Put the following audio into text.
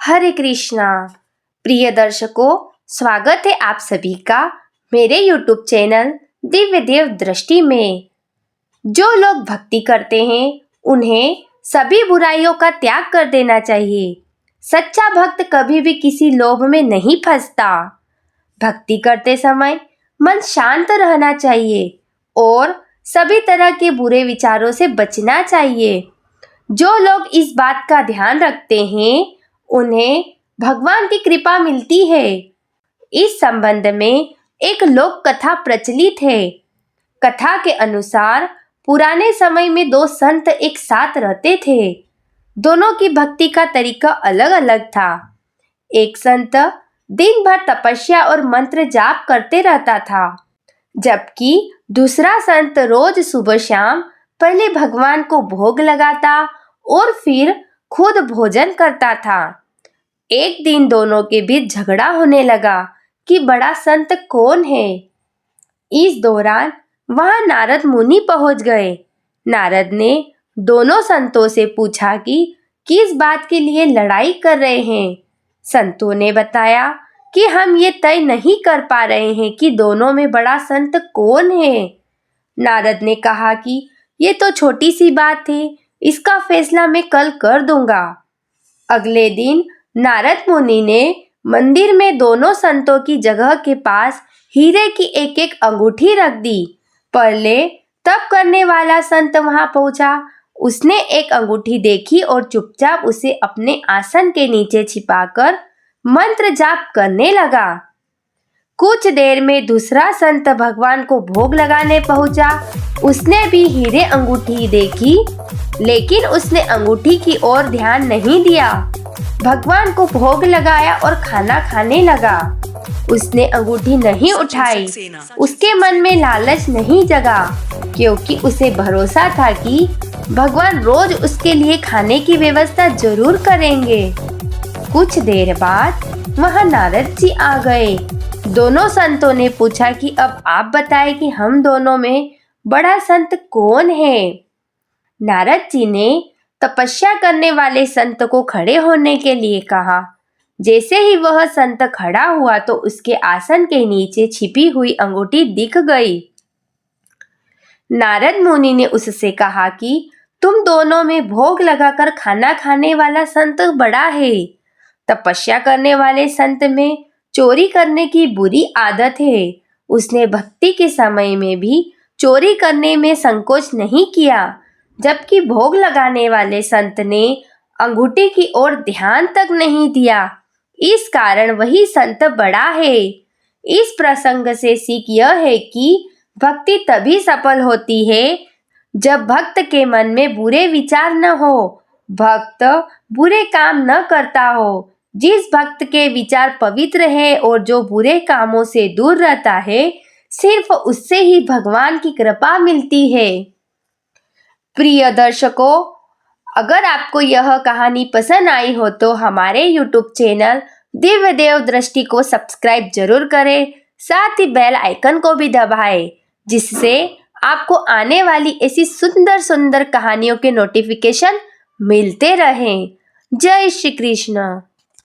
हरे कृष्णा। प्रिय दर्शकों, स्वागत है आप सभी का मेरे YouTube चैनल दिव्य देव दृष्टि में। जो लोग भक्ति करते हैं उन्हें सभी बुराइयों का त्याग कर देना चाहिए। सच्चा भक्त कभी भी किसी लोभ में नहीं फंसता। भक्ति करते समय मन शांत रहना चाहिए और सभी तरह के बुरे विचारों से बचना चाहिए। जो लोग इस बात का ध्यान रखते हैं उन्हें भगवान की कृपा मिलती है। इस संबंध में एक लोक कथा प्रचलित है। कथा के अनुसार पुराने समय में दो संत एक साथ रहते थे। दोनों की भक्ति का तरीका अलग अलग था। एक संत दिन भर तपस्या और मंत्र जाप करते रहता था, जबकि दूसरा संत रोज सुबह शाम पहले भगवान को भोग लगाता और फिर खुद भोजन करता था। एक दिन दोनों के बीच झगड़ा होने लगा कि बड़ा संत कौन है। इस दौरान वहां नारद मुनि पहुंच गए। नारद ने दोनों संतों से पूछा कि किस बात के लिए लड़ाई कर रहे हैं। संतों ने बताया कि हम ये तय नहीं कर पा रहे हैं कि दोनों में बड़ा संत कौन है। नारद ने कहा कि ये तो छोटी सी बात है, इसका फैसला मैं कल कर दूंगा। अगले दिन नारद मुनि ने मंदिर में दोनों संतों की जगह के पास हीरे की एक एक अंगूठी रख दी। पहले तप करने वाला संत वहां पहुंचा। उसने एक अंगूठी देखी और चुपचाप उसे अपने आसन के नीचे छिपाकर मंत्र जाप करने लगा। कुछ देर में दूसरा संत भगवान को भोग लगाने पहुंचा। उसने भी हीरे अंगूठी देखी, लेकिन उसने अंगूठी की ओर ध्यान नहीं दिया। भगवान को भोग लगाया और खाना खाने लगा। उसने अंगूठी नहीं उठाई। उसके मन में लालच नहीं जगा, क्योंकि उसे भरोसा था कि भगवान रोज उसके लिए खाने की व्यवस्था जरूर करेंगे। कुछ देर बाद वहां नारद जी आ गए। दोनों संतों ने पूछा कि अब आप बताएं कि हम दोनों में बड़ा संत कौन है। नारद जी ने तपस्या करने वाले संत को खड़े होने के लिए कहा। जैसे ही वह संत खड़ा हुआ तो उसके आसन के नीचे छिपी हुई अंगूठी दिख गई। नारद मुनि ने उससे कहा कि तुम दोनों में भोग लगाकर खाना खाने वाला संत बड़ा है। तपस्या करने वाले संत में चोरी करने की बुरी आदत है। उसने भक्ति के समय में भी चोरी करने में संकोच नहीं किया, जबकि भोग लगाने वाले संत ने अंगूठी की ओर ध्यान तक नहीं दिया। इस कारण वही संत बड़ा है। इस प्रसंग से सीख यह है कि भक्ति तभी सफल होती है जब भक्त के मन में बुरे विचार न हो, भक्त बुरे काम न करता हो। जिस भक्त के विचार पवित्र है और जो बुरे कामों से दूर रहता है, सिर्फ उससे ही भगवान की कृपा मिलती है। प्रिय दर्शकों, अगर आपको यह कहानी पसंद आई हो तो हमारे YouTube चैनल दिव्य देव दृष्टि को सब्सक्राइब जरूर करें। साथ ही बेल आइकन को भी दबाएं, जिससे आपको आने वाली ऐसी सुंदर सुंदर कहानियों के नोटिफिकेशन मिलते रहें। जय श्री कृष्ण।